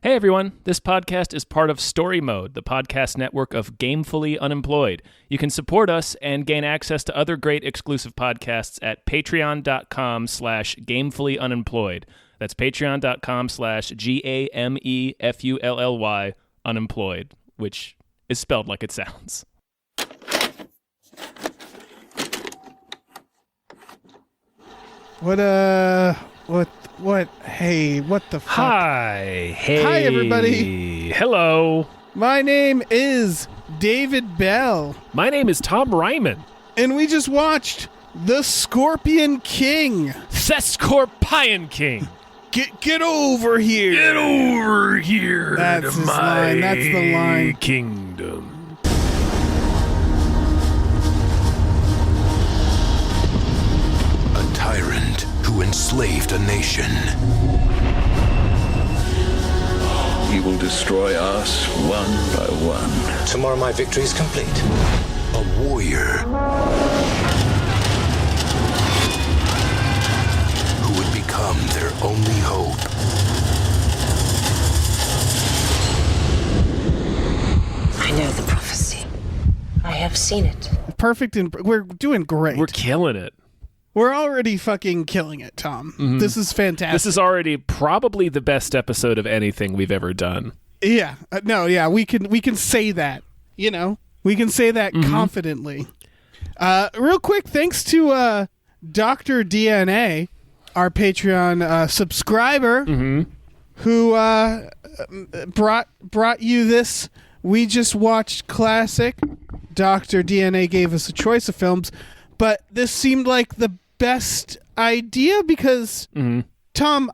Hey everyone, this podcast is part of Story Mode, the podcast network of Gamefully Unemployed. You can support us and gain access to other great exclusive podcasts at patreon.com/gamefullyunemployed. That's patreon.com/GAMEFULLY unemployed, which is spelled like it sounds. What? Hey, what the fuck? Hi. Hey. Hi, everybody. Hello. My name is David Bell. My name is Tom Ryman. And we just watched The Scorpion King. The Scorpion King. Get over here. Get over here. That's to his my line. That's the line. Kingdom. A tyrant who enslaved a nation. He will destroy us one by one. Tomorrow my victory is complete. A warrior who would become their only hope. I know the prophecy. I have seen it. Perfect, and we're doing great. We're killing it. We're already fucking killing it, Tom. Mm-hmm. This is fantastic. This is already probably the best episode of anything we've ever done. Yeah. We can say that. You know, we can say that confidently. Real quick, thanks to Dr. DNA, our Patreon subscriber, who brought you this. We just watched classic. Dr. DNA gave us a choice of films, but this seemed like the best idea because, Tom,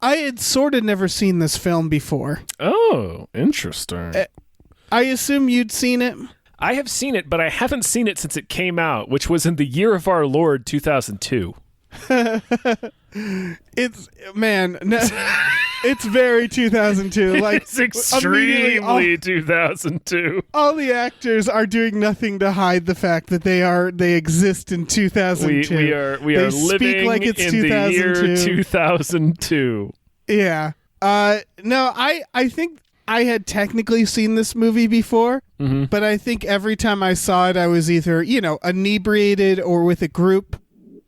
I had sort of never seen this film before. Oh, interesting. I assume you'd seen it. I have seen it, but I haven't seen it since it came out, which was in the year of our Lord 2002. It's very 2002. Like, it's extremely 2002. All the actors are doing nothing to hide the fact that they exist in 2002. We are living like it's in the year 2002. Yeah. No, I think I had technically seen this movie before, but I think every time I saw it, I was either, inebriated or with a group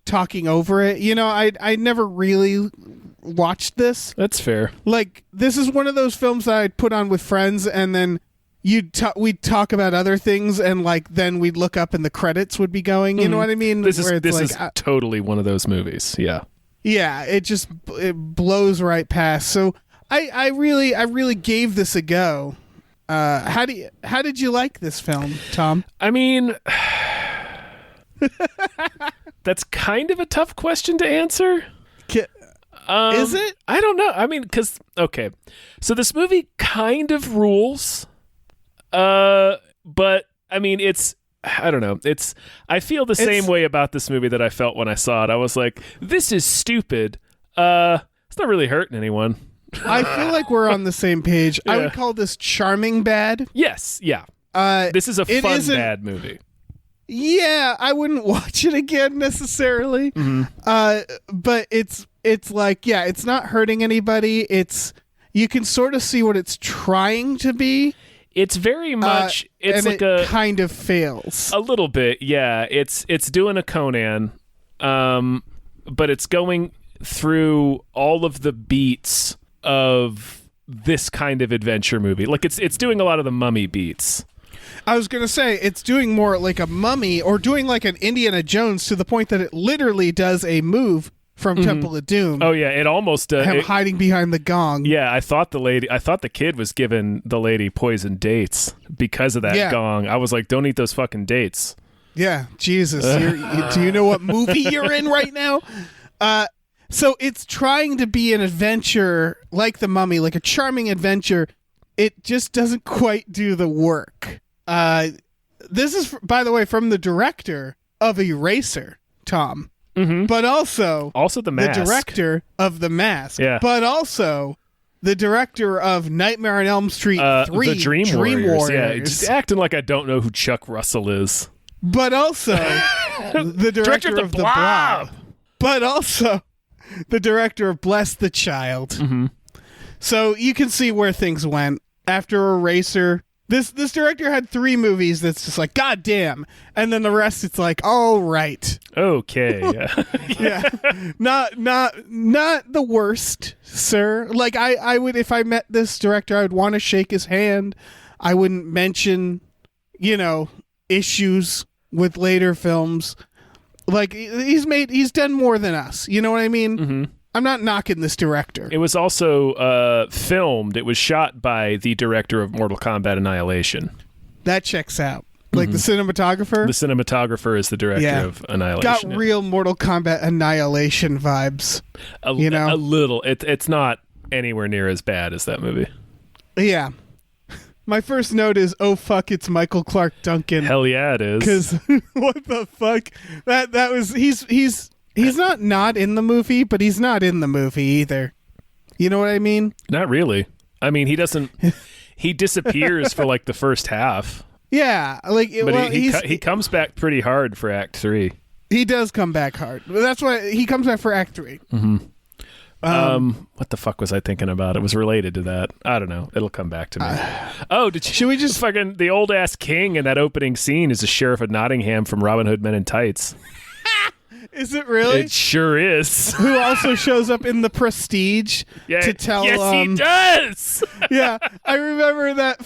talking over it. I never really watched this. That's fair. Like, this is one of those films that I'd put on with friends, and then we'd talk about other things, and then we'd look up and the credits would be going. You know what I mean? This is totally one of those movies. Yeah. Yeah, it blows right past. So I really gave this a go. How did you like this film, Tom? I mean, that's kind of a tough question to answer. Is it? I don't know. I mean, okay. So this movie kind of rules. But I mean, I don't know. I feel the same way about this movie that I felt when I saw it. I was like, this is stupid. It's not really hurting anyone. I feel like we're on the same page. Yeah. I would call this charming bad. Yes. Yeah. This is a fun bad movie. Yeah, I wouldn't watch it again necessarily. But it's like, yeah, it's not hurting anybody. You can sort of see what it's trying to be. It's very much and like it kind of fails. A little bit, yeah. It's doing a Conan, but it's going through all of the beats of this kind of adventure movie. Like it's doing a lot of the Mummy beats. I was going to say, it's doing more like a Mummy or doing like an Indiana Jones to the point that it literally does a move from Temple of Doom. Oh, yeah, it almost... him hiding behind the gong. Yeah, I thought the kid was giving the lady poison dates because of that gong. I was like, don't eat those fucking dates. Yeah, Jesus. Do you know what movie you're in right now? So it's trying to be an adventure like the Mummy, like a charming adventure. It just doesn't quite do the work. This is, by the way, from the director of Eraser, Tom. But also the Mask. The director of The Mask. Yeah. But also the director of Nightmare on Elm Street 3, The Dream Warriors. Yeah, just acting like I don't know who Chuck Russell is. But also the director of The Blob. But also the director of Bless the Child. So you can see where things went after Eraser. This director had 3 movies that's just like, God damn. And then the rest, it's like, all right. Okay. Yeah. Yeah. Not the worst, sir. Like, I would, if I met this director, I would want to shake his hand. I wouldn't mention, issues with later films. Like, he's done more than us. You know what I mean? Mm-hmm. I'm not knocking this director. It was also filmed. It was shot by the director of Mortal Kombat Annihilation. That checks out. Like the cinematographer? The cinematographer is the director of Annihilation. Got real Mortal Kombat Annihilation vibes. A little. It's not anywhere near as bad as that movie. Yeah. My first note is, oh fuck, it's Michael Clark Duncan. Hell yeah, it is. Because what the fuck? That was he's not in the movie, but he's not in the movie either. You know what I mean? Not really. I mean, he doesn't. He disappears for like the first half. Yeah, he comes back pretty hard for Act 3. He does come back hard. That's why he comes back for Act 3. Mm-hmm. What the fuck was I thinking about? It was related to that. I don't know. It'll come back to me. Should we just fucking the old ass king in that opening scene is the sheriff of Nottingham from Robin Hood Men in Tights. Is it really? It sure is. Who also shows up in The Prestige to tell. Yes, he does. Yeah, I remember that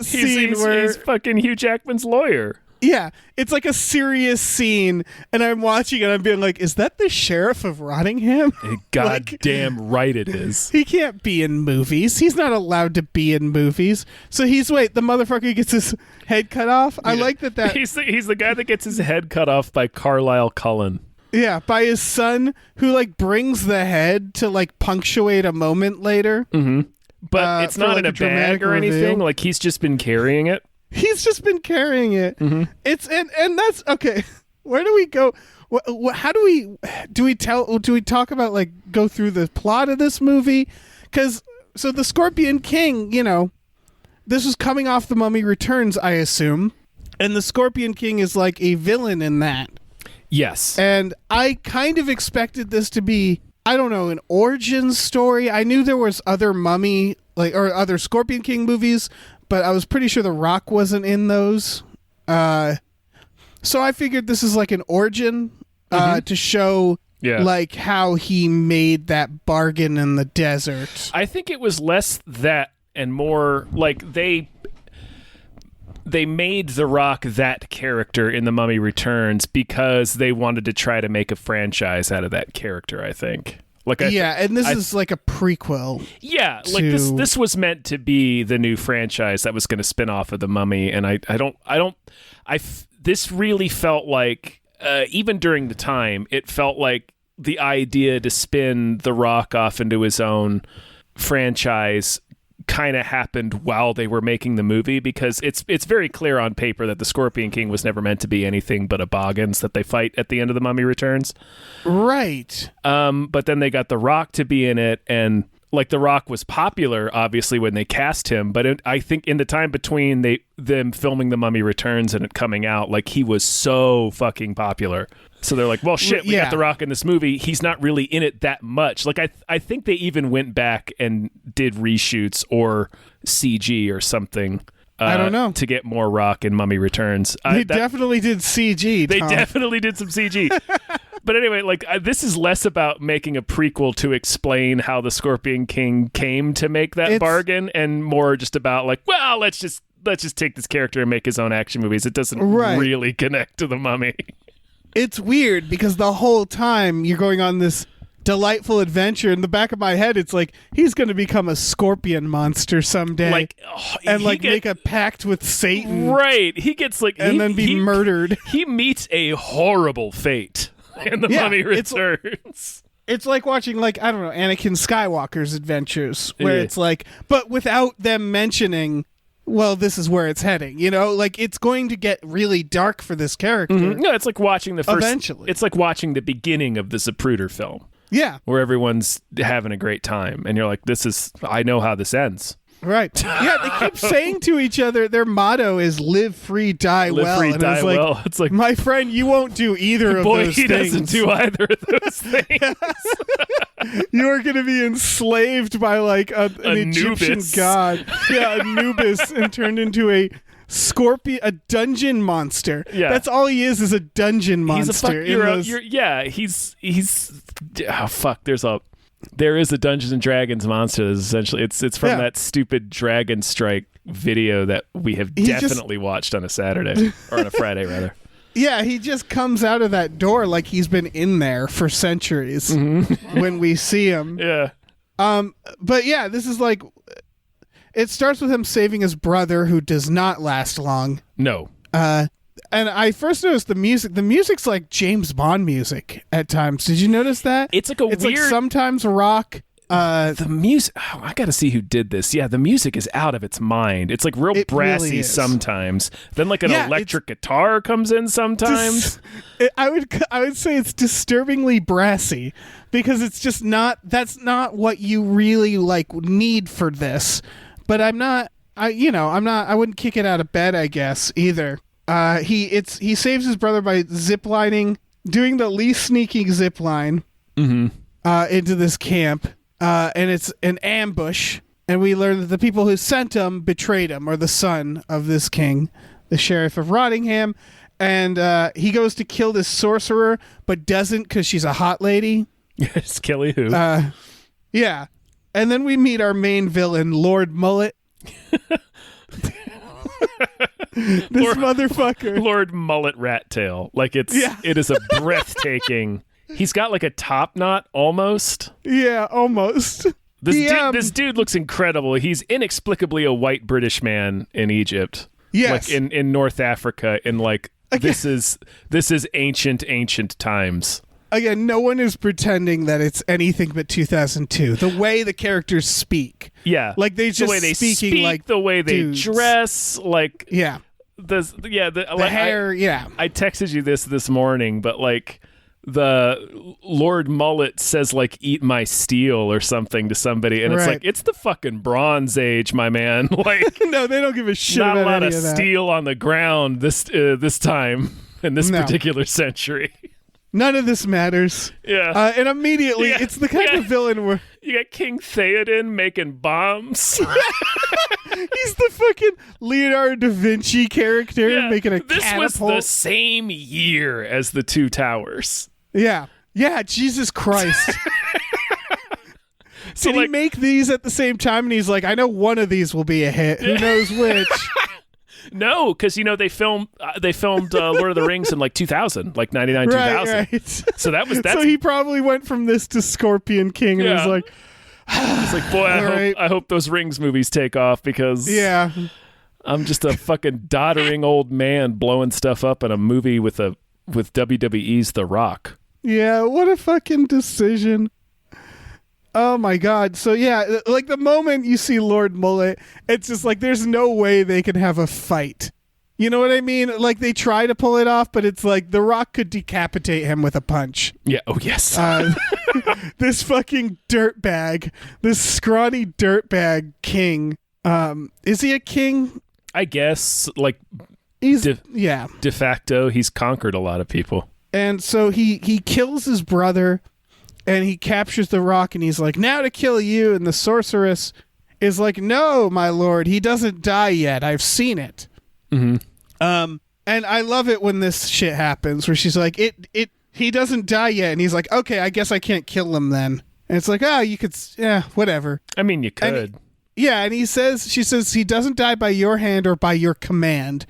scene where he's fucking Hugh Jackman's lawyer. Yeah, it's like a serious scene, and I'm watching it. I'm being like, "Is that the sheriff of Rottingham?" Goddamn right it is. He can't be in movies. He's not allowed to be in movies. So the motherfucker gets his head cut off. Yeah. I like that. He's the guy that gets his head cut off by Carlisle Cullen. Yeah, by his son, who brings the head to punctuate a moment later. Mm-hmm. But it's not in a bag or anything. Reveal. Like he's just been carrying it. He's just been carrying it. Mm-hmm. It's and that's okay. Where do we go? How do we talk about go through the plot of this movie? Because the Scorpion King, this was coming off The Mummy Returns, I assume, and the Scorpion King is like a villain in that. Yes, and I kind of expected this to be, I don't know, an origin story. I knew there was other Mummy or other Scorpion King movies, but I was pretty sure The Rock wasn't in those. So I figured this is like an origin to show how he made that bargain in the desert. I think it was less that and more like they made The Rock that character in The Mummy Returns because they wanted to try to make a franchise out of that character, I think. And this is like a prequel. Yeah, this was meant to be the new franchise that was going to spin off of The Mummy, and this really felt like, even during the time, it felt like the idea to spin The Rock off into his own franchise kind of happened while they were making the movie, because it's very clear on paper that the Scorpion King was never meant to be anything but a Boggins that they fight at the end of The Mummy Returns. Right. But then they got The Rock to be in it, and The Rock was popular, obviously, when they cast him, but I think in the time between them filming The Mummy Returns and it coming out, he was so fucking popular. So they're like, well, shit, we got The Rock in this movie. He's not really in it that much. I think they even went back and did reshoots or CG or something. I don't know. To get more Rock in Mummy Returns. They definitely did CG, They Tom. definitely did some CG. But anyway, this is less about making a prequel to explain how the Scorpion King came to make that bargain, and more just about let's just take this character and make his own action movies. It doesn't really connect to the Mummy. It's weird because the whole time you're going on this delightful adventure. In the back of my head, it's he's going to become a scorpion monster someday, make a pact with Satan. Right? He gets and then be murdered. He meets a horrible fate in The Mummy Returns. It's like watching I don't know, Anakin Skywalker's adventures, where it's but without them mentioning, well, this is where it's heading. It's going to get really dark for this character. Mm-hmm. No, it's like watching the first. Eventually, it's like watching the beginning of the Zapruder film. Yeah, where everyone's having a great time, and you're like, I know how this ends. Right. Yeah, they keep saying to each other, their motto is live free, die Live well. free, And die it's like, well. It's like, my friend, you won't do either of boy, those he things. doesn't do either of those things. You are going to be enslaved by like an Egyptian Anubis. god. Yeah, Anubis, and turned into a scorpion, a dungeon monster. Yeah. That's all he is a dungeon monster. Oh fuck! There is a Dungeons and Dragons monster. That's essentially, it's from that stupid Dragon Strike video that we have definitely watched on a Saturday or on a Friday rather. Yeah, he just comes out of that door like he's been in there for centuries when we see him. Yeah. But yeah, this is like, it starts with him saving his brother, who does not last long. No. And I first noticed the music. The music's like James Bond music at times. Did you notice that? It's like like sometimes rock. The music. Oh, I got to see who did this. Yeah, the music is out of its mind. It's like real brassy really is. sometimes. Then like an electric guitar comes in sometimes. I would say it's disturbingly brassy because it's just not. That's not what you really like need for this. But I'm not. I wouldn't kick it out of bed, I guess, either. He saves his brother by ziplining, doing the least sneaking zip line into this camp, and it's an ambush. And we learn that the people who sent him betrayed him, or the son of this king, the sheriff of Rottingham. And he goes to kill this sorcerer, but doesn't because she's a hot lady. Yes, Kelly who? Yeah. And then we meet our main villain, Lord Mullet. This motherfucker. Lord Mullet Rat Tail. Like it is a breathtaking. He's got like a top knot almost. Yeah, almost. This dude looks incredible. He's inexplicably a white British man in Egypt. Yes. Like in North Africa in like this is ancient times. Again, no one is pretending that it's anything but 2002. The way the characters speak. Yeah. Like they just the way they speaking speak, like the way they dudes. Dress, like yeah. The hair, I texted you this morning, but like the Lord Mullet says like "eat my steel" or something to somebody, and it's like it's the fucking Bronze Age, my man. Like no, they don't give a shit. Not about a lot any of that. steel on the ground this time in this particular century. None of this matters. Yeah. And immediately, it's the kind of villain where... You got King Theoden making bombs. He's the fucking Leonardo da Vinci character making a this catapult. This was the same year as the Two Towers. Yeah. Yeah, Jesus Christ. So Did he make these at the same time? And he's like, I know one of these will be a hit. Who knows which? No, because they filmed Lord of the Rings in like 2000, like 99, 2000. Right. So So he probably went from this to Scorpion King and was like, he's like, boy, I hope those Rings movies take off because I'm just a fucking doddering old man blowing stuff up in a movie with WWE's The Rock. Yeah, what a fucking decision. Oh my god. So yeah, like the moment you see Lord Mullet, it's just like there's no way they can have a fight. You know what I mean? Like they try to pull it off, but it's like The Rock could decapitate him with a punch. Yeah, oh yes. This fucking dirtbag, this scrawny dirtbag king. Is he a king? I guess like he's de facto he's conquered a lot of people. And so he kills his brother. And he captures the Rock, and he's like, now to kill you. And the sorceress is like, no, my lord, he doesn't die yet. I've seen it. Mm-hmm. And I love it when this shit happens, where she's like, he doesn't die yet. And he's like, okay, I guess I can't kill him then. And it's like, oh, you could, whatever. I mean, you could. And she says, he doesn't die by your hand or by your command.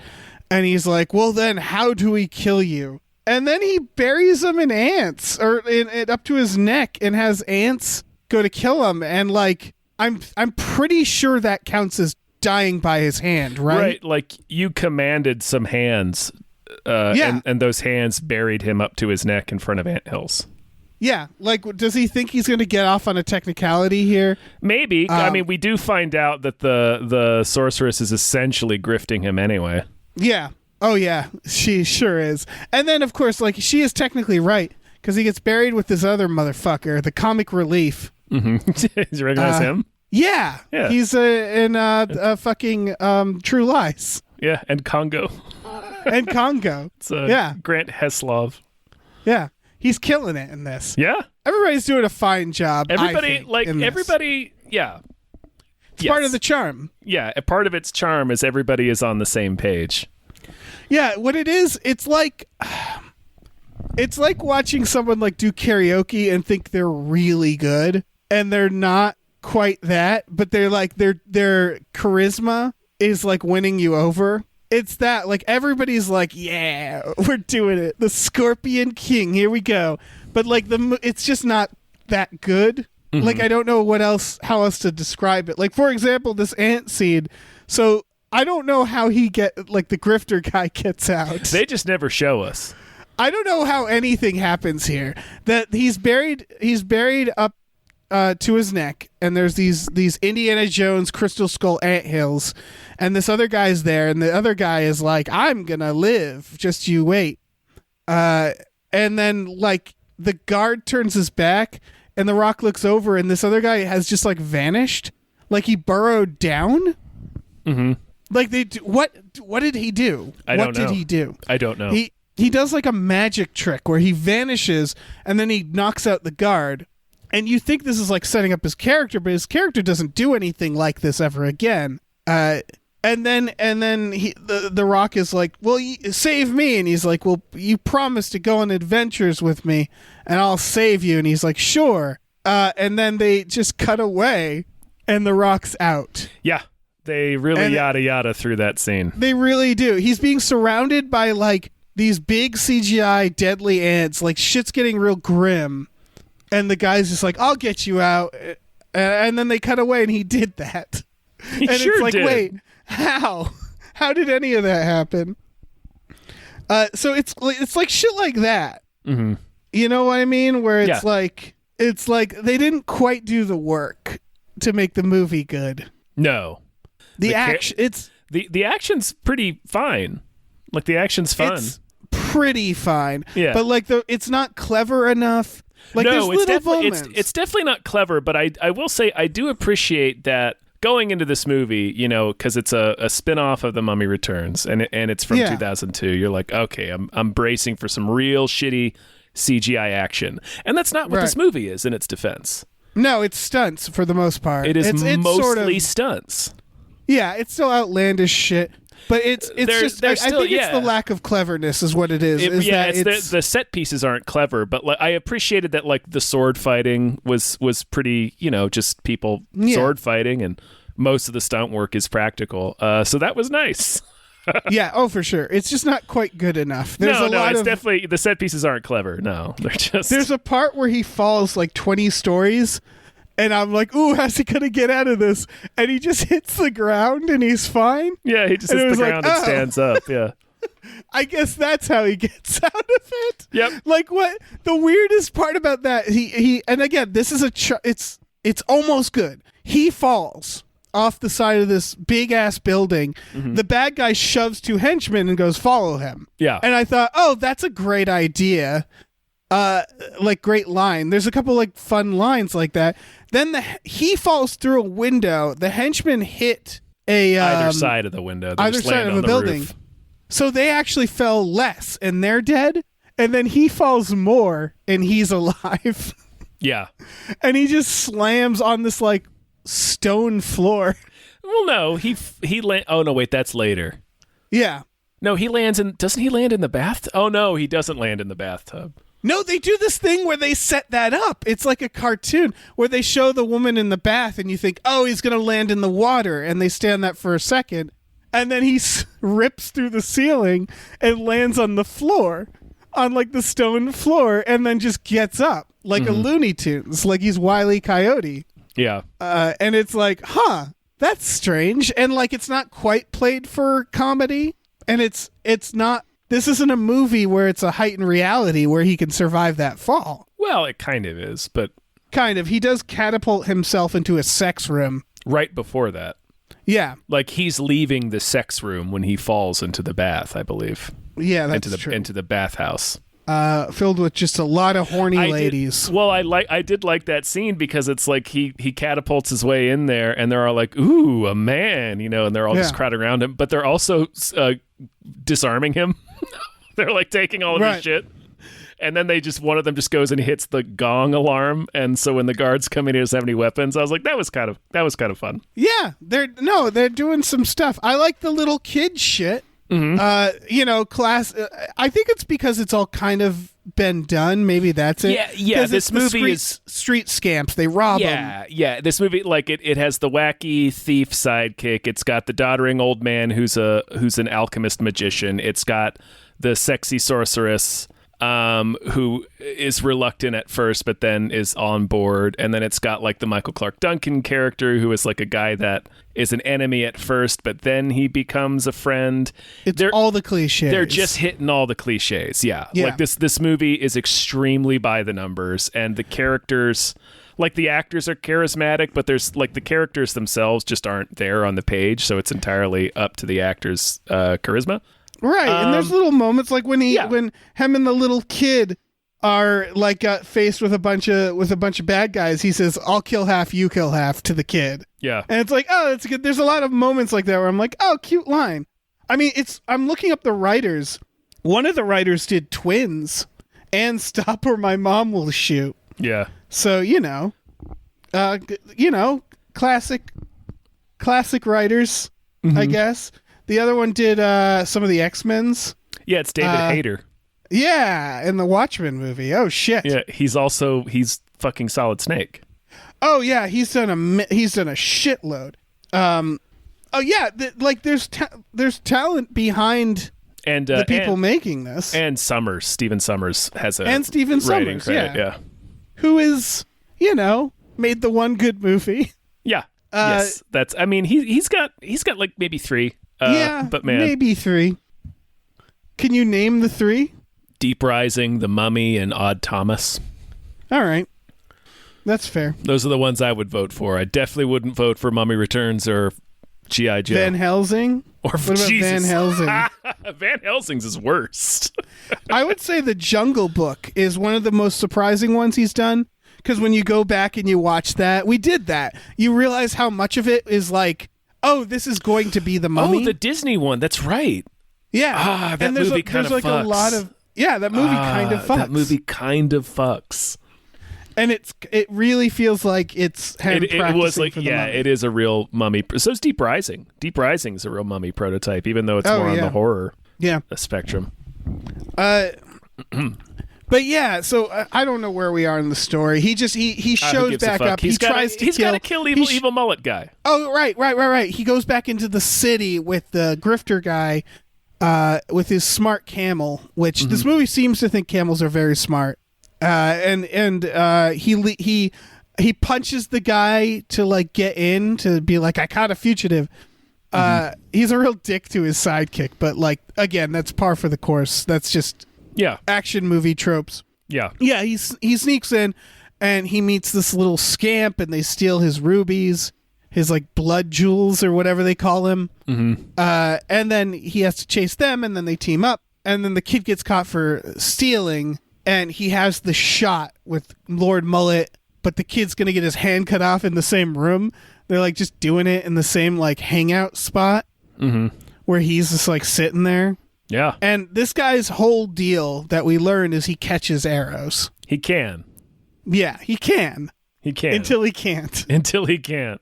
And he's like, well, then how do we kill you? And then he buries him in ants, or up to his neck, and has ants go to kill him. And like, I'm pretty sure that counts as dying by his hand, right? Right, like you commanded some hands, and those hands buried him up to his neck in front of anthills. Yeah, like, does he think he's going to get off on a technicality here? Maybe. I mean, we do find out that the sorceress is essentially grifting him anyway. Yeah. Oh, yeah, she sure is. And then, of course, like, she is technically right, because he gets buried with this other motherfucker, the comic relief. Mm-hmm. Did you recognize him? Yeah. Yeah. He's in fucking True Lies Yeah, and Congo. and Congo. It's Yeah. Grant Heslov. Yeah. He's killing it in this. Yeah. Everybody's doing a fine job. Everybody, I think, in this. everybody, yeah. It's part of the charm. Yeah, a part of its charm is everybody is on the same page. Yeah, what it is, it's like watching someone like do karaoke and think they're really good, and they're not quite that, but they're like their charisma is like winning you over. It's that, like, everybody's like, yeah, we're doing it. The Scorpion King, here we go. But like it's just not that good. Mm-hmm. Like, I don't know how else to describe it. Like, for example, this ant scene. So I don't know how the grifter guy gets out. They just never show us. I don't know how anything happens here. That he's buried up to his neck, and there's these Indiana Jones Crystal Skull anthills, and this other guy's there, and the other guy is like, I'm gonna live, just you wait. And then like the guard turns his back, and the Rock looks over, and this other guy has just like vanished, like he burrowed down. Mm-hmm. Like what did he do? What did he do? I don't know. He does like a magic trick where he vanishes and then he knocks out the guard. And you think this is like setting up his character, but his character doesn't do anything like this ever again. And then the Rock is like, well, save me. And he's like, well, you promised to go on adventures with me and I'll save you. And he's like, sure. And then they just cut away and the Rock's out. Yeah. They really yada yada through that scene. They really do. He's being surrounded by like these big CGI deadly ants. Like, shit's getting real grim. And the guy's just like, I'll get you out. And then they cut away and he did that. He and sure it's like, did. Wait, how? How did any of that happen? So it's like shit like that. Mm-hmm. You know what I mean? Where it's like they didn't quite do the work to make the movie good. No. The action's pretty fine. Like, the action's fun. It's pretty fine. Yeah. But like it's not clever enough. Like, no, it's definitely not clever, but I will say I do appreciate that going into this movie, you know, because it's a spin-off of The Mummy Returns, and it's from 2002. You're like, okay, I'm bracing for some real shitty CGI action. And that's not what this movie is, in its defense. No, it's stunts for the most part. It is it's mostly sort of, stunts. Yeah, it's still outlandish shit. But I think it's the lack of cleverness is what it is. The set pieces aren't clever, but like, I appreciated that like the sword fighting was pretty, you know, just people sword fighting, and most of the stunt work is practical. So that was nice. Yeah, oh for sure. It's just not quite good enough. Definitely the set pieces aren't clever. No, they're just. There's a part where he falls like 20 stories. And I'm like, ooh, how's he going to get out of this? And he just hits the ground and he's fine. Yeah, he just hits the ground and stands up. Yeah. I guess that's how he gets out of it. Yep. Like, what the weirdest part about that, he and again, this is it's almost good. He falls off the side of this big ass building. Mm-hmm. The bad guy shoves two henchmen and goes, follow him. Yeah. And I thought, oh, that's a great idea. Like, great line. There's a couple like fun lines like that. Then he falls through a window. The henchmen hit either side of the window. They either side of a building. Roof. So they actually fell less, and they're dead. And then he falls more, and he's alive. Yeah. And he just slams on this like stone floor. Well, no, oh no, wait, that's later. Yeah. No, doesn't he land in the bathtub? Oh no, he doesn't land in the bathtub. No, they do this thing where they set that up. It's like a cartoon where they show the woman in the bath and you think, oh, he's going to land in the water. And they stay on that for a second. And then he rips through the ceiling and lands on the floor, on like the stone floor, and then just gets up like a Looney Tunes, like he's Wile E. Coyote. Yeah. And it's like, that's strange. And like, it's not quite played for comedy. And it's not. This isn't a movie where it's a heightened reality where he can survive that fall. Well, it kind of is, but... Kind of. He does catapult himself into a sex room. Right before that. Yeah. Like, he's leaving the sex room when he falls into the bath, I believe. Yeah, that's true. Into the bathhouse. filled with just a lot of horny ladies. I did like that scene because it's like he catapults his way in there, and they're all like, "Ooh, a man," and they're all just crowding around him, but they're also disarming him. They're like taking all of his shit. And then one of them just goes and hits the gong alarm, and so when the guards come in, he doesn't have any weapons. I was like, that was kind of fun. Yeah, they're doing some stuff. I like the little kid shit. Mm-hmm. Class. I think it's because it's all kind of been done. Maybe that's it. Yeah. This movie is street scamps. They rob them. Yeah. This movie, like it has the wacky thief sidekick. It's got the doddering old man who's an alchemist magician. It's got the sexy sorceress. Who is reluctant at first, but then is on board. And then it's got like the Michael Clark Duncan character, who is like a guy that is an enemy at first, but then he becomes a friend. It's all the cliches. They're just hitting all the cliches. Yeah. Like this movie is extremely by the numbers, and the characters, like the actors are charismatic, but there's like the characters themselves just aren't there on the page. So it's entirely up to the actors' charisma. Right, and there's little moments like when him and the little kid are like faced with a bunch of bad guys. He says, "I'll kill half, you kill half," to the kid. Yeah, and it's like, oh, that's good. There's a lot of moments like that where I'm like, oh, cute line. I mean, I'm looking up the writers. One of the writers did Twins and Stop or My Mom Will Shoot. Yeah. So classic writers, I guess. The other one did some of the X-Men's. Yeah, it's David Hayter. Yeah, in the Watchmen movie. Oh shit. Yeah, he's fucking Solid Snake. Oh yeah, he's done a shitload. Oh yeah, there's talent behind and the people making this. And Stephen Summers has a writing credit. Yeah. Who is made the one good movie. Yeah. Yes, that's. I mean, he's got like maybe 3. But man, maybe 3. Can you name the 3? Deep Rising, The Mummy, and Odd Thomas. All right, that's fair. Those are the ones I would vote for. I definitely wouldn't vote for Mummy Returns or G.I. Joe. Van Helsing? Or what about Jesus. Van Helsing? Van Helsing's is worst. I would say The Jungle Book is one of the most surprising ones he's done. Because when you go back and you watch that, we did that. You realize how much of it is like, oh, this is going to be the Mummy. Oh, the Disney one. That's right. Yeah. That movie kind of fucks. A lot of that movie kind of fucks. That movie kind of fucks. And it really feels like it's him practicing was like, for the Mummy. It is a real Mummy. So is Deep Rising. Deep Rising is a real Mummy prototype, even though it's more on the horror spectrum. But yeah, so I don't know where we are in the story. He shows back up. He's got to kill evil mullet guy. Oh, right. He goes back into the city with the grifter guy, with his smart camel, which this movie seems to think camels are very smart. And he punches the guy to like get in to be like, I caught a fugitive. He's a real dick to his sidekick, but like again, that's par for the course. That's just action movie tropes. Yeah. He sneaks in and he meets this little scamp and they steal his rubies, his like blood jewels or whatever they call him. And then he has to chase them and then they team up and then the kid gets caught for stealing and he has the shot with Lord Mullet, but the kid's going to get his hand cut off in the same room. They're like just doing it in the same like hangout spot where he's just like sitting there. Yeah. And this guy's whole deal that we learn is he catches arrows. He can. Yeah, he can. He can. Until he can't. Until he can't.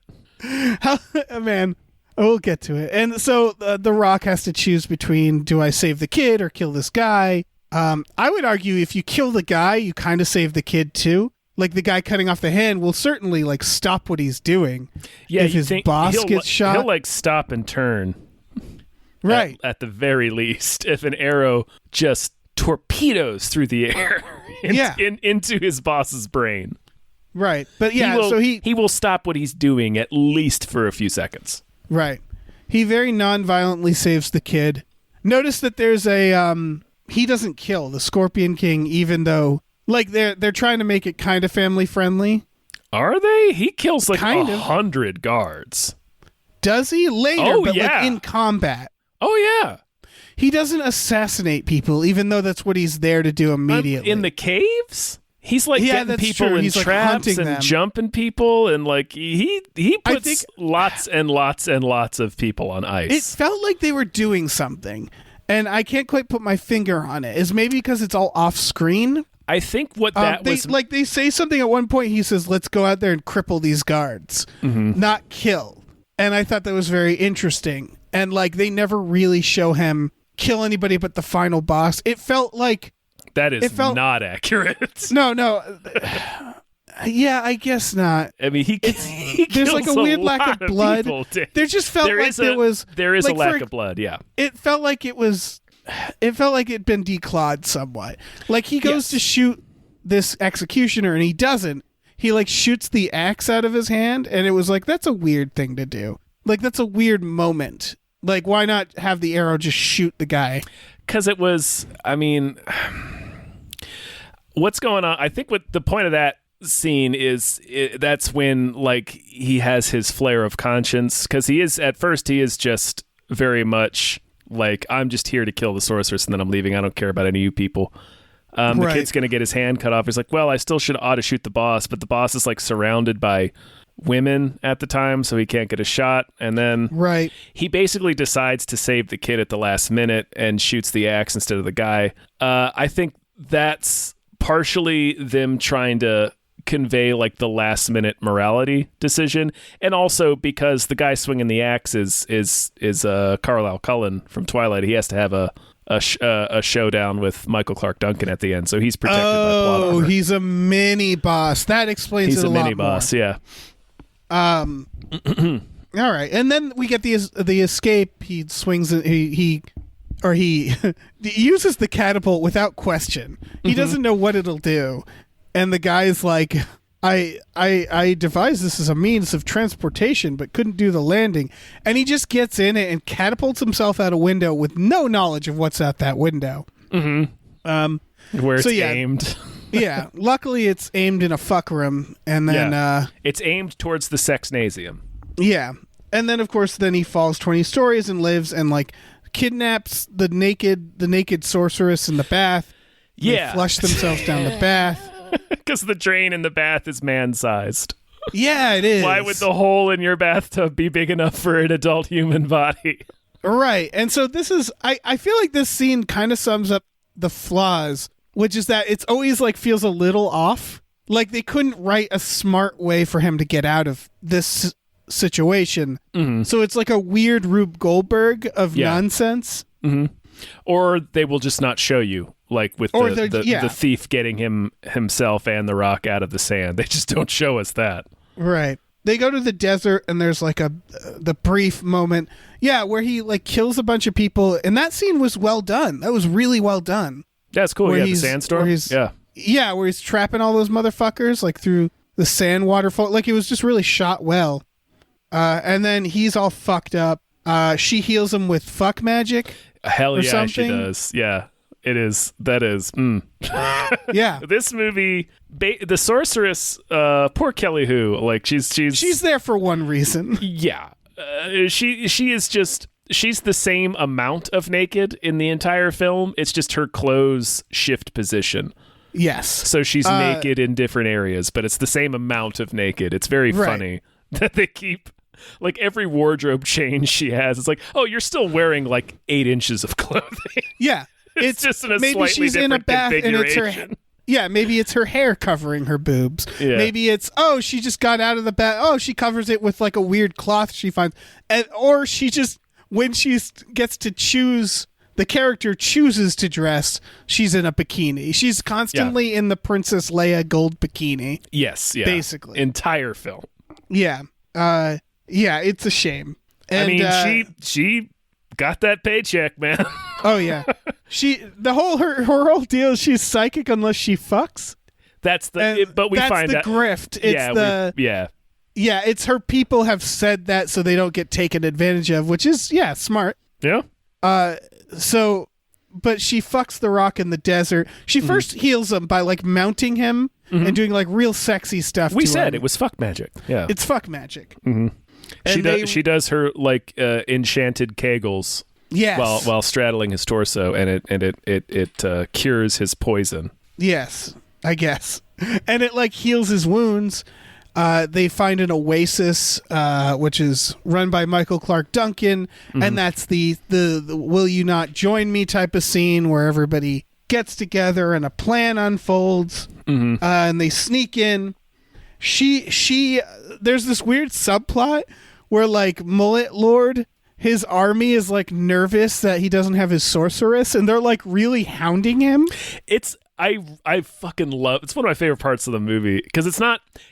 Man, we'll get to it. And so The Rock has to choose between, do I save the kid or kill this guy? I would argue if you kill the guy, you kind of save the kid too. Like the guy cutting off the hand will certainly like stop what he's doing. Yeah, if his boss gets shot. He'll like stop and turn. Right. At the very least, if an arrow just torpedoes through the air into his boss's brain. Right. But yeah, he will stop what he's doing at least for a few seconds. Right. He very non-violently saves the kid. Notice that there's a he doesn't kill the Scorpion King, even though like they're trying to make it kind of family friendly. Are they? He kills like 100 guards. Does he? Later, but like in combat. Oh, yeah. he doesn't assassinate people, even though that's what he's there to do immediately. In the caves? He's like getting that's people true. in He's, like, traps hunting and them. jumping people, and like he I puts think- lots and lots and lots of people on ice. It felt like they were doing something, and I can't quite put my finger on it. Is maybe because it's all off screen. I think what that they, was they say something at one point. He says, "Let's go out there and cripple these guards, not kill." And I thought that was very interesting. And like they never really show him kill anybody but the final boss. It felt like that is not accurate. no. Yeah, I guess not. I mean, he There's like a kills weird lack of lot blood. people, dude. There just felt There like is there was a like, lack of blood. Yeah, it felt like it was. It felt like it'd been declawed somewhat. Like he goes to shoot this executioner and he doesn't. He like shoots the axe out of his hand, and it was like that's a weird thing to do. Like that's a weird moment. Like why not have the arrow just shoot the guy? because it was. I mean, what's going on? I think what the point of that scene is that's when like he has his flare of conscience, because he is at first he is just very much like, I'm just here to kill the sorceress and then I'm leaving. I don't care about any of you people. The kid's gonna get his hand cut off. He's like, well, I still ought to shoot the boss, but the boss is like surrounded by women at the time, so he can't get a shot. And then he basically decides to save the kid at the last minute and shoots the axe instead of the guy. I think that's partially them trying to convey like the last minute morality decision, and also because the guy swinging the axe is Carlisle Cullen from Twilight. He has to have a showdown with Michael Clark Duncan at the end, so he's protected by plot armor. He's a mini boss. That explains he's it a lot mini boss more. Yeah. All right, and then we get the escape. He swings. He uses the catapult without question. He doesn't know what it'll do, and the guy's like, I devised this as a means of transportation, but couldn't do the landing. And he just gets in it and catapults himself out a window with no knowledge of what's out that window. Mm-hmm. Where it's aimed. Yeah, luckily it's aimed in a fuck room, and then it's aimed towards the sexnasium. Yeah, and then of course then he falls 20 stories and lives and like kidnaps the naked sorceress in the bath. Yeah, they flush themselves down the bath because the drain in the bath is man-sized. Yeah, it is. Why would the hole in your bathtub be big enough for an adult human body? Right, and so this is I feel like this scene kind of sums up the flaws, which is that it's always like feels a little off. Like they couldn't write a smart way for him to get out of this situation. Mm-hmm. So it's like a weird Rube Goldberg of nonsense. Mm-hmm. Or they will just not show you, like with the thief getting himself and the rock out of the sand. They just don't show us that. Right. They go to the desert and there's like the brief moment, where he like kills a bunch of people, and that scene was well done. That was really well done. That's cool. Where the sandstorm. Where he's trapping all those motherfuckers like through the sand waterfall. Like it was just really shot well. And then he's all fucked up. She heals him with fuck magic. Hell yeah, something. she does. Yeah, it is. That is. Yeah. This movie, the sorceress, poor Kelly Hu. Like she's there for one reason. Yeah, she is just. She's the same amount of naked in the entire film. It's just her clothes shift position. Yes. So she's naked in different areas, but it's the same amount of naked. It's very funny that they keep, like, every wardrobe change she has. It's like, oh, you're still wearing like 8 inches of clothing. Yeah. It's just in a maybe slightly she's different in a bath and it's configuration. maybe it's her hair covering her boobs. Yeah. Maybe it's, she just got out of the bath. Oh, she covers it with like a weird cloth she finds. Or she just, when she gets to choose, the character chooses to dress, she's in a bikini. She's constantly in the Princess Leia gold bikini. Yes, yeah. Basically. Entire film. Yeah. It's a shame. And, I mean, she got that paycheck, man. Oh yeah. Her whole deal is she's psychic unless she fucks. But we find that grift. It's Yeah, it's her people have said that so they don't get taken advantage of, which is smart. Yeah. But she fucks the rock in the desert. She first heals him by like mounting him and doing like real sexy stuff. We said it was fuck magic. Yeah, it's fuck magic. Mm-hmm. She does her like enchanted kegels Yes. while straddling his torso, and it cures his poison. Yes, I guess. And it like heals his wounds. They find an oasis, which is run by Michael Clark Duncan, and that's the "Will you not join me" type of scene where everybody gets together and a plan unfolds, and they sneak in. There's this weird subplot where like Mullet Lord, his army is like nervous that he doesn't have his sorceress, and they're like really hounding him. I fucking love. It's one of my favorite parts of the movie because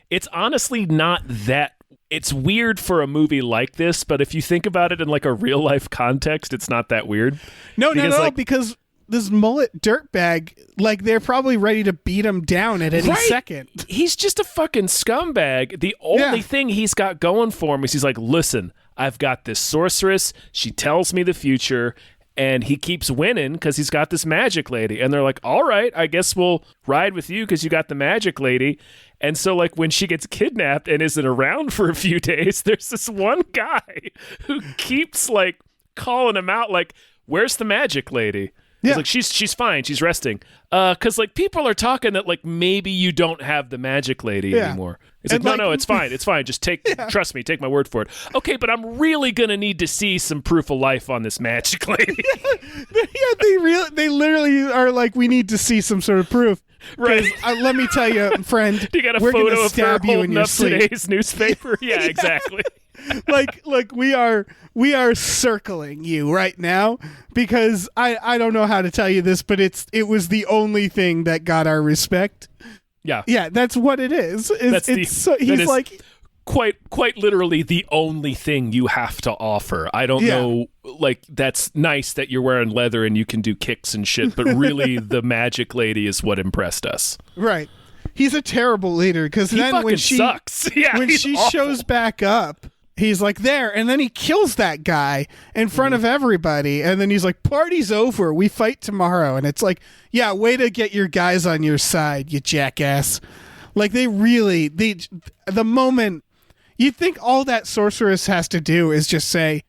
it's honestly not that. It's weird for a movie like this, but if you think about it in like a real life context, it's not that weird. No, because this Mullet dirtbag, like they're probably ready to beat him down at any second. He's just a fucking scumbag. The only thing he's got going for him is he's like, listen, I've got this sorceress. She tells me the future. And he keeps winning because he's got this magic lady. And they're like, all right, I guess we'll ride with you because you got the magic lady. And so, like, when she gets kidnapped and isn't around for a few days, there's this one guy who keeps, like, calling him out, like, where's the magic lady? He's like, she's fine. She's resting. Because, like, people are talking that, like, maybe you don't have the magic lady anymore. It's like, no, it's fine. It's fine. Just trust me. Take my word for it. Okay, but I'm really going to need to see some proof of life on this magic lady. They literally are like, we need to see some sort of proof. Right. Let me tell you, friend. You got a we're photo gonna of her stab you in holding your up sleep. today's newspaper? Yeah, exactly. like we are circling you right now because I don't know how to tell you this, but it was the only thing that got our respect. Yeah, that's what it is. He's like quite literally the only thing you have to offer. I don't know, like, that's nice that you're wearing leather and you can do kicks and shit, but really the magic lady is what impressed us. Right. He's a terrible leader because then when she sucks. Yeah, when she awful. shows back up, he's like there, and then he kills that guy in front of everybody, and then he's like, party's over, we fight tomorrow. And it's like, yeah, way to get your guys on your side, you jackass. Like, the moment you'd think all that sorceress has to do is just say,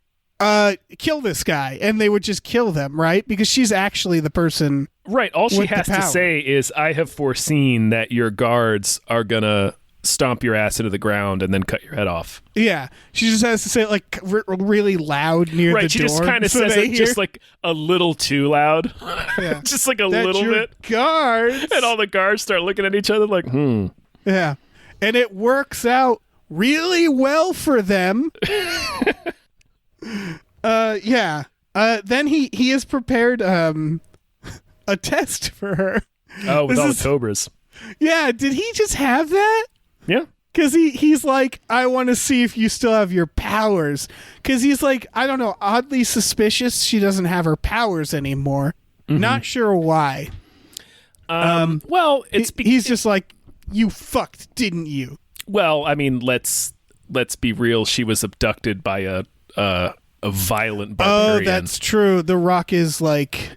kill this guy, and they would just kill them, right? Because she's actually the person. Right, all she has to say is, I have foreseen that your guards are gonna stomp your ass into the ground and then cut your head off. Yeah, she just has to say it like really loud near the door. Right, she just kind of says it just like a little too loud. Yeah. Just like a That's little your bit. Guards. And all the guards start looking at each other like, Yeah, and it works out really well for them. Then he has prepared a test for her. Oh, with all the cobras. Yeah, did he just have that? Yeah. Because he's like, I want to see if you still have your powers. Because he's like, I don't know, oddly suspicious she doesn't have her powers anymore. Not sure why. Well, he's just like, you fucked, didn't you? Well, I mean, let's be real. She was abducted by a violent barbarian. Oh, that's true. The Rock is like,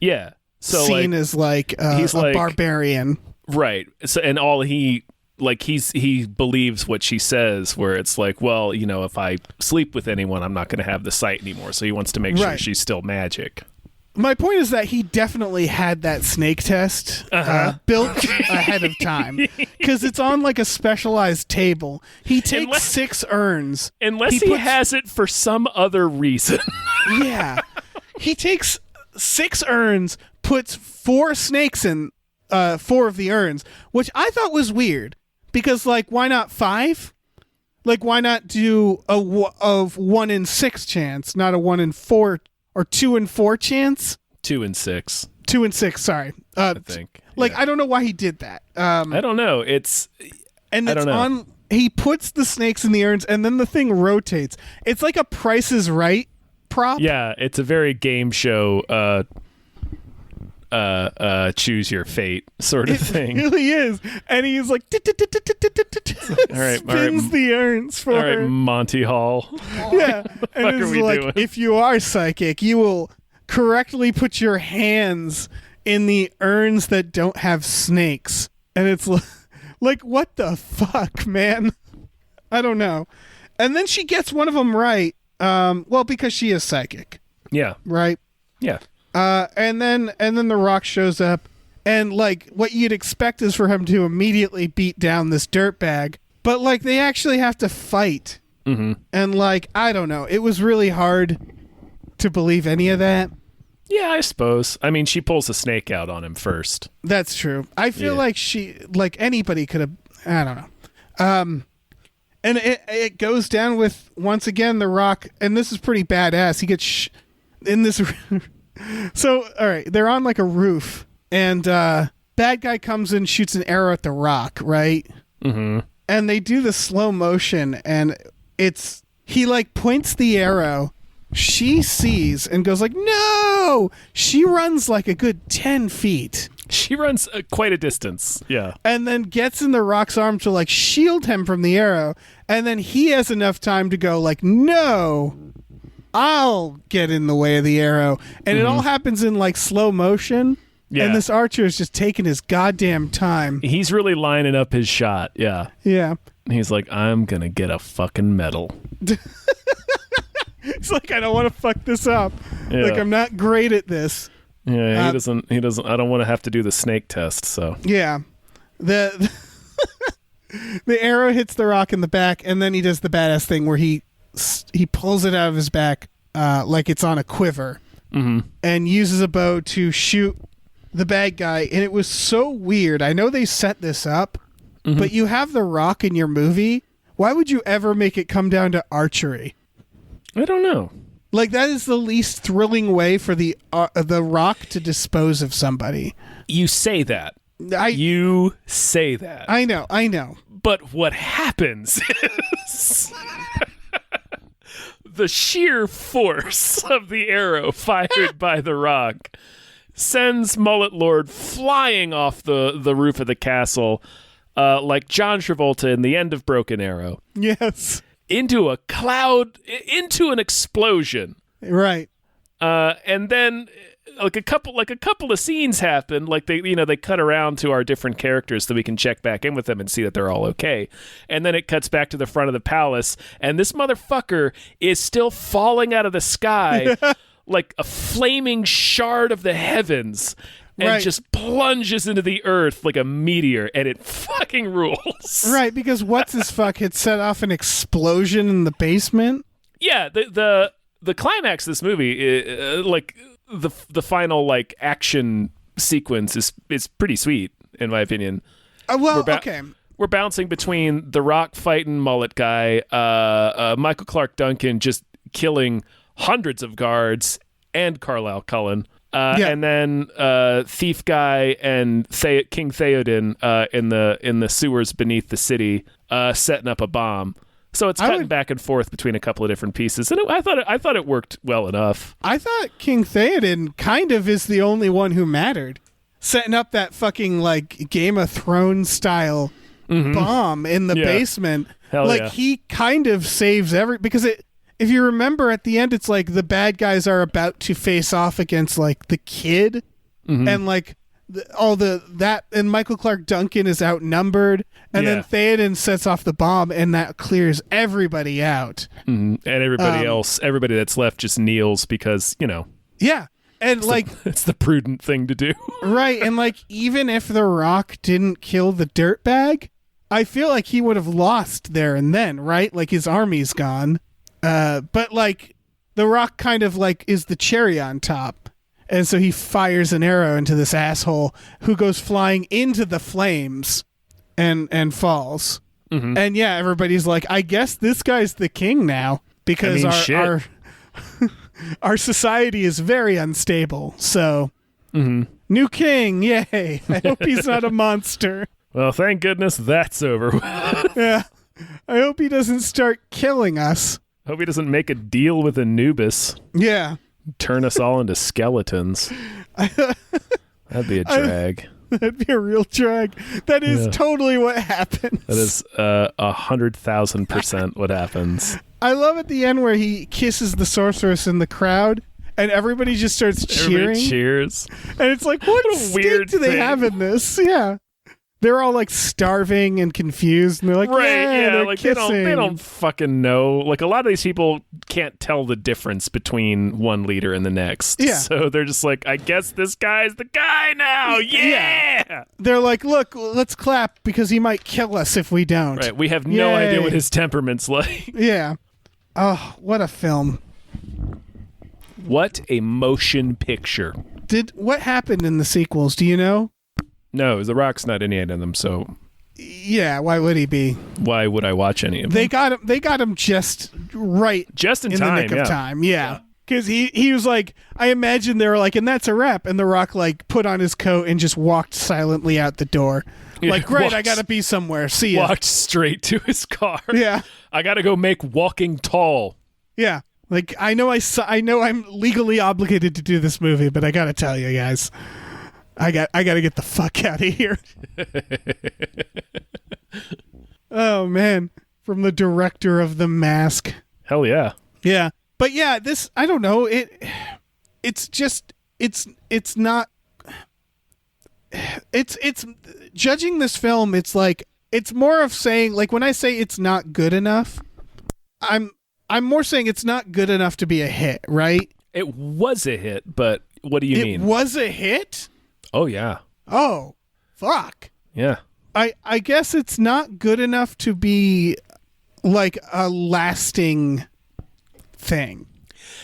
seen as like he's a barbarian. Right. So, and all he believes what she says, where it's like, well, you know, if I sleep with anyone, I'm not going to have the sight anymore. So he wants to make sure she's still magic. My point is that he definitely had that snake test built ahead of time because it's on like a specialized table. He takes 6 urns. Unless he has it for some other reason. Yeah. He takes 6 urns, puts 4 snakes in 4 of the urns, which I thought was weird because, like, why not 5? Like, why not do a 1 in 6 chance, not a 1 in 4 or 2 in 4 chance? 2 in 6. 2 and 6. Sorry, I think. Like, I don't know why he did that. I don't know. He puts the snakes in the urns, and then the thing rotates. It's like a Price is Right prop. Yeah, it's a very game show. Choose your fate sort of thing. It really is, and he's like, spins the urns for her. All right, Monty Hall. Yeah, and it's like, if you are psychic, you will correctly put your hands in the urns that don't have snakes. And it's like, what the fuck, man? I don't know. And then she gets one of them right. Well, because she is psychic. Yeah. Right? Yeah. And then The Rock shows up, and like what you'd expect is for him to immediately beat down this dirtbag, but like they actually have to fight. Mm-hmm. And like I don't know, it was really hard to believe any of that. Yeah, I suppose. I mean, she pulls a snake out on him first. That's true. I feel like anybody could have. I don't know. And it goes down with, once again, The Rock, and this is pretty badass. He gets in this. So, all right, they're on like a roof, and bad guy comes in, shoots an arrow at The Rock, right? Mm-hmm. And they do the slow motion, and he like points the arrow. She sees and goes like, no! She runs like a good 10 feet. She runs quite a distance, yeah. And then gets in The Rock's arm to like shield him from the arrow. And then he has enough time to go like, no, I'll get in the way of the arrow. And it all happens in like slow motion. Yeah. And this archer is just taking his goddamn time. He's really lining up his shot, yeah. Yeah. He's like, I'm going to get a fucking medal. It's like, I don't want to fuck this up. Yeah. Like, I'm not great at this. Yeah, he doesn't, I don't want to have to do the snake test, so. Yeah. The arrow hits The Rock in the back, and then he does the badass thing where he pulls it out of his back like it's on a quiver, and uses a bow to shoot the bad guy. And it was so weird. I know they set this up, but you have The Rock in your movie. Why would you ever make it come down to archery? I don't know. Like, that is the least thrilling way for the Rock to dispose of somebody. You say that. You say that. I know. But what happens is the sheer force of the arrow fired by The Rock sends Mullet Lord flying off the roof of the castle like John Travolta in the end of Broken Arrow. Yes. Into a cloud, into an explosion. Right. And then like a couple of scenes happen, like they cut around to our different characters so we can check back in with them and see that they're all okay. And then it cuts back to the front of the palace, and this motherfucker is still falling out of the sky like a flaming shard of the heavens. And just plunges into the earth like a meteor, and it fucking rules. Right, because what's-his-fuck had set off an explosion in the basement? Yeah, the climax of this movie, like the final like action sequence is pretty sweet, in my opinion. Okay. We're bouncing between The Rock fighting Mullet Guy, Michael Clark Duncan just killing hundreds of guards, and Carlisle Cullen. And then Thief Guy and King Theoden in the sewers beneath the city, setting up a bomb. So it's cutting back and forth between a couple of different pieces, and I thought it worked well enough. I thought King Theoden kind of is the only one who mattered, setting up that fucking like Game of Thrones style bomb in the basement. Hell like yeah. He kind of saves because it. If you remember, at the end, it's like the bad guys are about to face off against like the kid, and like and Michael Clark Duncan is outnumbered, and then Theoden sets off the bomb, and that clears everybody out. And everybody that's left just kneels because yeah, and it's the prudent thing to do, right? And like even if The Rock didn't kill the dirtbag, I feel like he would have lost there and then, right? Like his army's gone. But like The Rock kind of like is the cherry on top, and so he fires an arrow into this asshole who goes flying into the flames and falls. And yeah, everybody's like, I guess this guy's the king now because our society is very unstable. So new king, yay! I hope he's not a monster. Well, thank goodness that's over. Yeah, I hope he doesn't start killing us. Hope he doesn't make a deal with Anubis. Yeah. Turn us all into skeletons. That'd be a drag. That'd be a real drag. That is totally what happens. That is 100,000% what happens. I love at the end where he kisses the sorceress in the crowd, and everybody just starts cheering. Everybody cheers. And it's like, what a weird do they have in this? Yeah. They're all like starving and confused, and they're like, Right, yeah, they're like kissing. they don't fucking know. Like a lot of these people can't tell the difference between one leader and the next. Yeah. So they're just like, I guess this guy's the guy now. Yeah. They're like, look, let's clap because he might kill us if we don't. Right. We have no idea Yay. what his temperament's like. Yeah. Oh, what a film. What a motion picture. What happened in the sequels? Do you know? No, The Rock's not in any of them, so Yeah, why would he be? why would I watch any of them? They got him just right. Just in in time, the nick yeah. of time. Yeah. Because he was like, I imagine they were like, and that's a wrap. And The Rock like put on his coat and just walked silently out the door. Yeah, Like, great, I walked- gotta be somewhere. See ya. Walked straight to his car. Yeah. I gotta go make walking tall. Yeah. Like, I know I'm legally obligated to do this movie, but I gotta tell you guys, I gotta get the fuck out of here. Oh man, from the director of The Mask. Hell yeah. Yeah, but yeah, this I don't know. It's not. It's judging this film. It's like it's more of saying like when I say it's not good enough, I'm more saying it's not good enough to be a hit, right? It was a hit, but what do you mean? It was a hit. Oh yeah. Oh, fuck. Yeah. I guess it's not good enough to be like a lasting thing,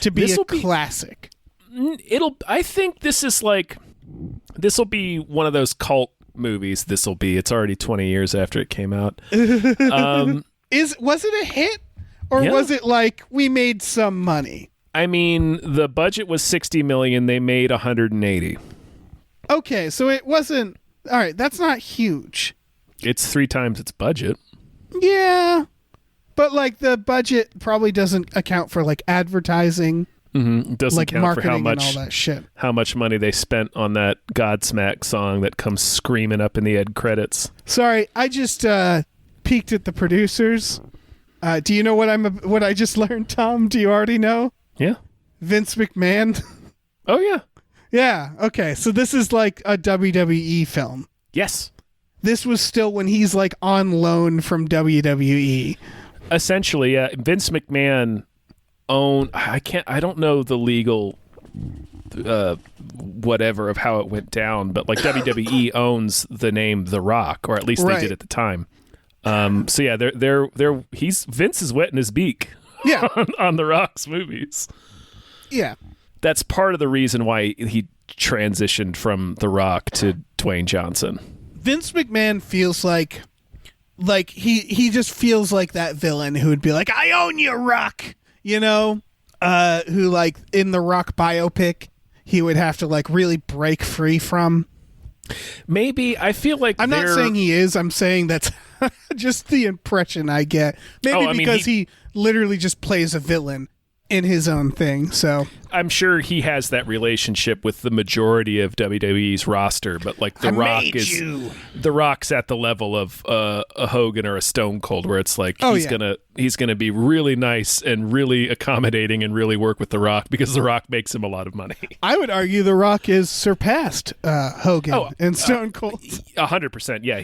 to be This'll a classic. I think this will be one of those cult movies. It's already 20 years after it came out. Was it a hit or Yeah. was it like we made some money? I mean, the budget was 60 million, they made 180. Okay, so it wasn't. All right, that's not huge. It's 3 times its budget. Yeah. But like the budget probably doesn't account for like advertising, It doesn't like count for marketing and all that shit. how much money they spent on that Godsmack song that comes screaming up in the end credits. Sorry, I just peeked at the producers. Do you know what I just learned, Tom? Do you already know? Yeah. Vince McMahon. Oh yeah. Yeah, okay. So this is like a WWE film. Yes. This was still when he's like on loan from WWE. Essentially, yeah. Vince McMahon I don't know the legal whatever of how it went down, but like WWE owns the name The Rock, or at least Right. they did at the time. So yeah, Vince is wetting his beak Yeah. on The Rock's movies. Yeah. That's part of the reason why he transitioned from The Rock to Dwayne Johnson. Vince McMahon feels like he just feels like that villain who would be like, I own you, Rock, you know? Who like in the Rock biopic he would have to like really break free from. Maybe I feel like I'm not saying he is, I'm saying that's just the impression I get. Maybe because he literally just plays a villain in his own thing. So I'm sure he has that relationship with the majority of WWE's roster, but like The Rock's at the level of a Hogan or a Stone Cold, where it's like he's gonna be really nice and really accommodating and really work with The Rock because The Rock makes him a lot of money. I would argue The Rock is surpassed Hogan and Stone Cold. 100%. Yeah,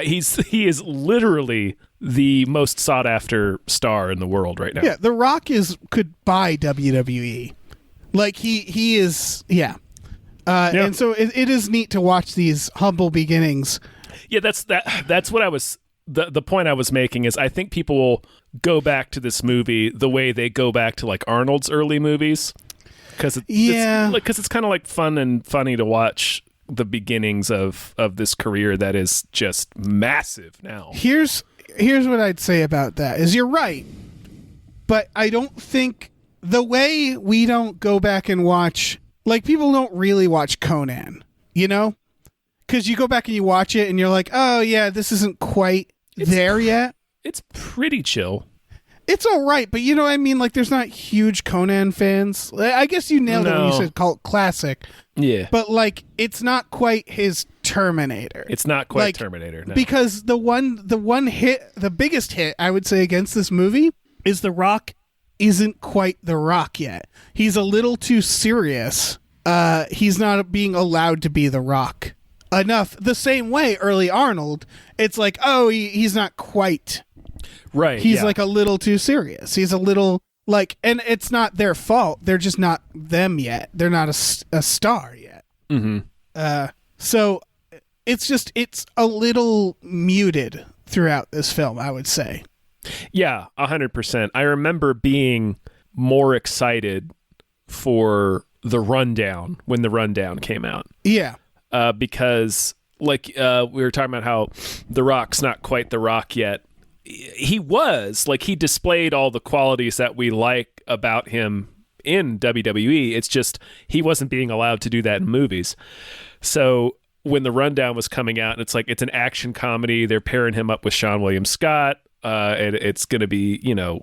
he is literally the most sought after star in the world right now. Yeah, The Rock could buy WWE. Like he is, yeah. And so it is neat to watch these humble beginnings. Yeah, that's what I was the point I was making is I think people will go back to this movie the way they go back to like Arnold's early movies because it's kind of like fun and funny to watch the beginnings of this career that is just massive now. Here's what I'd say about that is you're right, but I don't think the way we don't go back and watch, like people don't really watch Conan, you know, because you go back and you watch it and you're like, oh yeah, this isn't quite there yet. It's pretty chill. It's all right, but you know what I mean? Like there's not huge Conan fans. I guess you nailed it when you said cult classic. Yeah. But like it's not quite his Terminator. It's not quite like, Terminator. No. Because the biggest hit I would say against this movie is The Rock isn't quite The Rock yet. He's a little too serious. He's not being allowed to be The Rock enough. The same way early Arnold, it's like, oh, he's not quite right. He's like a little too serious. He's a little like, and it's not their fault. They're just not them yet. They're not a star yet. So it's a little muted throughout this film, I would say. Yeah, 100%. I remember being more excited for The Rundown when The Rundown came out. Yeah. Because we were talking about how The Rock's not quite The Rock yet. He was, like, he displayed all the qualities that we like about him in WWE. It's just he wasn't being allowed to do that in movies. So when The Rundown was coming out, and it's like, it's an action comedy. They're pairing him up with Sean William Scott. And it's going to be, an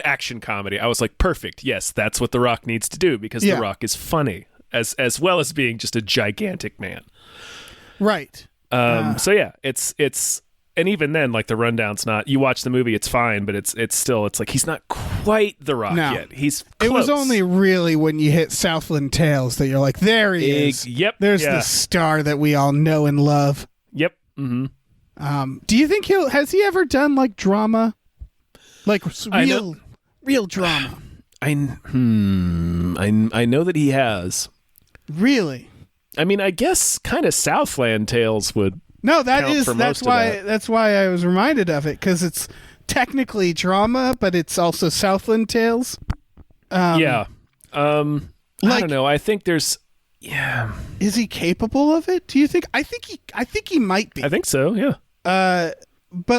action comedy. I was like, perfect. Yes, that's what The Rock needs to do, because The Rock is funny as well as being just a gigantic man. Right. So yeah, it's and even then, like, The Rundown's not, you watch the movie, it's fine, but it's like he's not quite The Rock yet. He's close. It was only really when you hit Southland Tales that you're like, there he is. Yep. There's the star that we all know and love. Yep. Mm-hmm. Do you think has he ever done like drama? Like real drama? I know that he has. Really? I mean, I guess kind of Southland Tales would. No, that's why I was reminded of it, because it's technically drama, but it's also Southland Tales. I don't know. I think there's. Yeah. Is he capable of it? Do you think? I think he might be. I think so. Yeah. But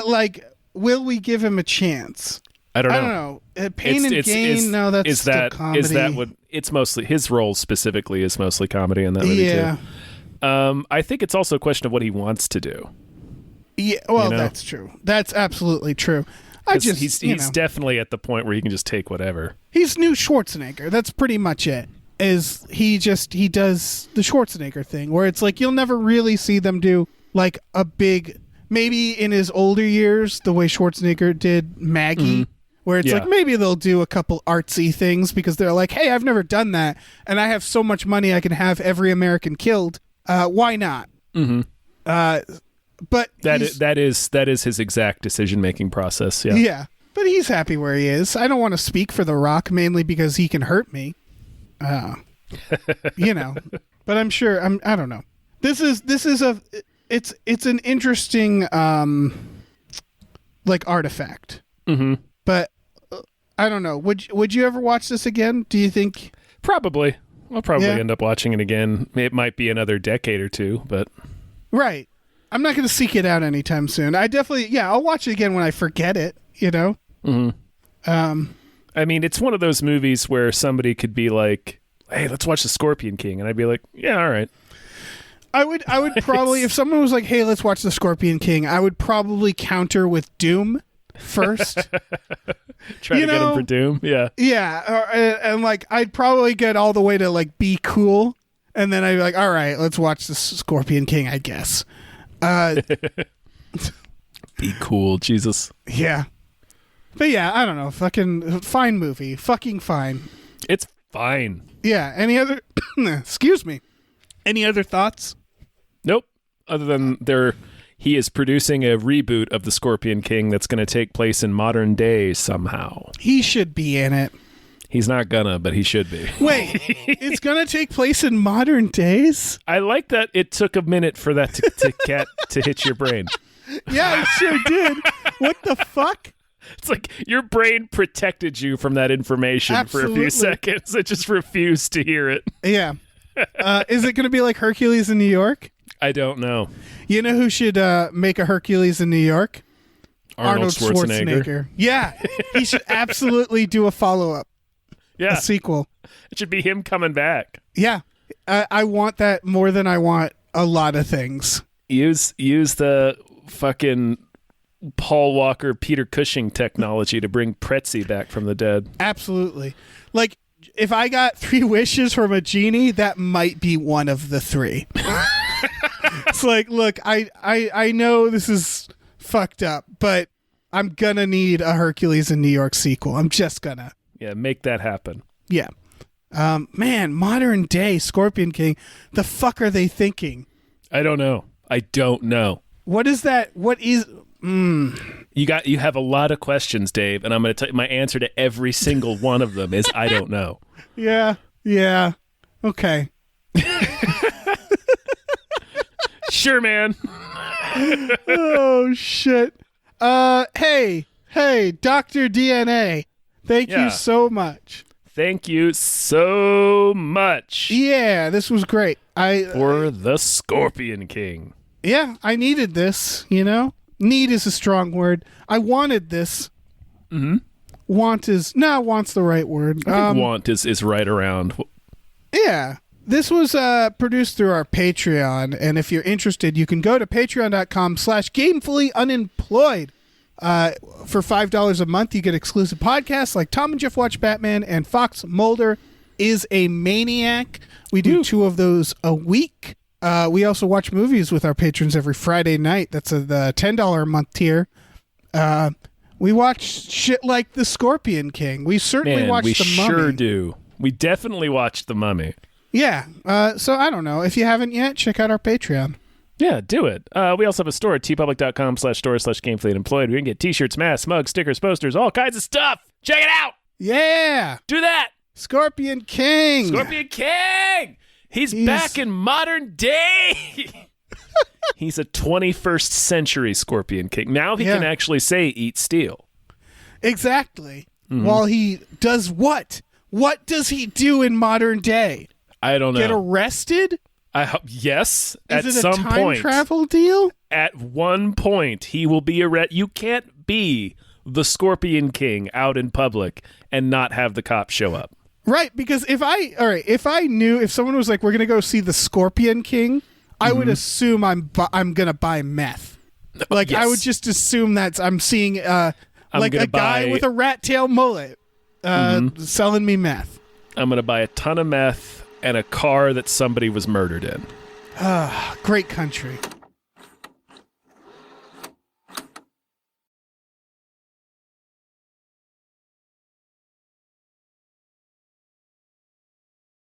like, will we give him a chance? I don't know. Pain and Gain. No, that's still comedy. Is that what? It's mostly his role specifically is mostly comedy in that movie too. I think it's also a question of what he wants to do. Yeah, well, that's true. That's absolutely true. He's definitely at the point where he can just take whatever. He's new Schwarzenegger. That's pretty much it. He does the Schwarzenegger thing, where it's like you'll never really see them do like a big, maybe in his older years, the way Schwarzenegger did Maggie, where it's like maybe they'll do a couple artsy things because they're like, hey, I've never done that, and I have so much money I can have every American killed. Why not? Mm-hmm. But that is his exact decision-making process. Yeah. Yeah. But he's happy where he is. I don't want to speak for The Rock, mainly because he can hurt me. But I'm sure I don't know. It's an interesting like artifact. Mm-hmm. But I don't know. Would you ever watch this again? Do you think? Probably. I'll probably end up watching it again. It might be another decade or two, but right. I'm not going to seek it out anytime soon. I definitely, I'll watch it again when I forget it. Mm-hmm. I mean, it's one of those movies where somebody could be like, "Hey, let's watch The Scorpion King," and I'd be like, "Yeah, all right." I would probably, if someone was like, "Hey, let's watch The Scorpion King," I would probably counter with Doom first. Try to get him for Doom, yeah. Yeah, and like I'd probably get all the way to like Be Cool, and then I'd be like, "All right, let's watch The Scorpion King," I guess. Be Cool, Jesus. Yeah. But yeah, I don't know. Fucking fine movie. Fucking fine. It's fine. Yeah. Any other? Excuse me. Any other thoughts? Nope. Other than he is producing a reboot of The Scorpion King that's going to take place in modern day somehow. He should be in it. He's not gonna, but he should be. Wait, it's gonna take place in modern days? I like that it took a minute for that to hit your brain. Yeah, it sure did. What the fuck? It's like your brain protected you from that information for a few seconds. It just refused to hear it. Yeah. Is it going to be like Hercules in New York? I don't know. You know who should make a Hercules in New York? Arnold Schwarzenegger. Yeah. He should absolutely do a follow-up. Yeah. A sequel. It should be him coming back. Yeah. I want that more than I want a lot of things. Use the fucking Paul Walker, Peter Cushing technology to bring Pretzi back from the dead. Absolutely. Like, if I got 3 wishes from a genie, that might be one of the 3. It's like, look, I know this is fucked up, but I'm gonna need a Hercules in New York sequel. I'm just gonna. Yeah, make that happen. Yeah. Man, modern day Scorpion King, the fuck are they thinking? I don't know. I don't know. What is that? What is... You have a lot of questions, Dave, and I'm going to tell you my answer to every single one of them is I don't know. Yeah. Okay. Sure, man. Oh, shit. Hey, Dr. DNA. Thank you so much. Thank you so much. Yeah, this was great. For the Scorpion King. Yeah, I needed this, you know? Need is a strong word. I wanted this. Mm-hmm. Want's the right word. I think want is right around. Yeah. This was produced through our Patreon, and if you're interested, you can go to patreon.com/gamefullyunemployed. For $5 a month, you get exclusive podcasts like Tom and Jeff Watch Batman and Fox Mulder is a Maniac. We do 2 of those a week. We also watch movies with our patrons every Friday night. That's the $10 a month tier. We watch shit like The Scorpion King. We certainly watched The Mummy. We sure do. We definitely watched The Mummy. Yeah. So I don't know. If you haven't yet, check out our Patreon. Yeah, do it. We also have a store at tpublic.com/store/gamefullyunemployed. We can get t-shirts, masks, mugs, stickers, posters, all kinds of stuff. Check it out. Yeah. Do that. Scorpion King. Scorpion King. He's back in modern day. He's a 21st century Scorpion King. Now he can actually say eat steel. Exactly. Mm-hmm. While he does what? What does he do in modern day? I don't know. Get arrested? I hope yes. Is at it some a time point, travel deal? At one point, he will be arrested. You can't be the Scorpion King out in public and not have the cops show up. Right, because if someone was like, "We're gonna go see the Scorpion King," I would assume I'm gonna buy meth. Like I would just assume that I'm seeing like a guy with a rat tail mullet selling me meth. I'm gonna buy a ton of meth and a car that somebody was murdered in. Great country.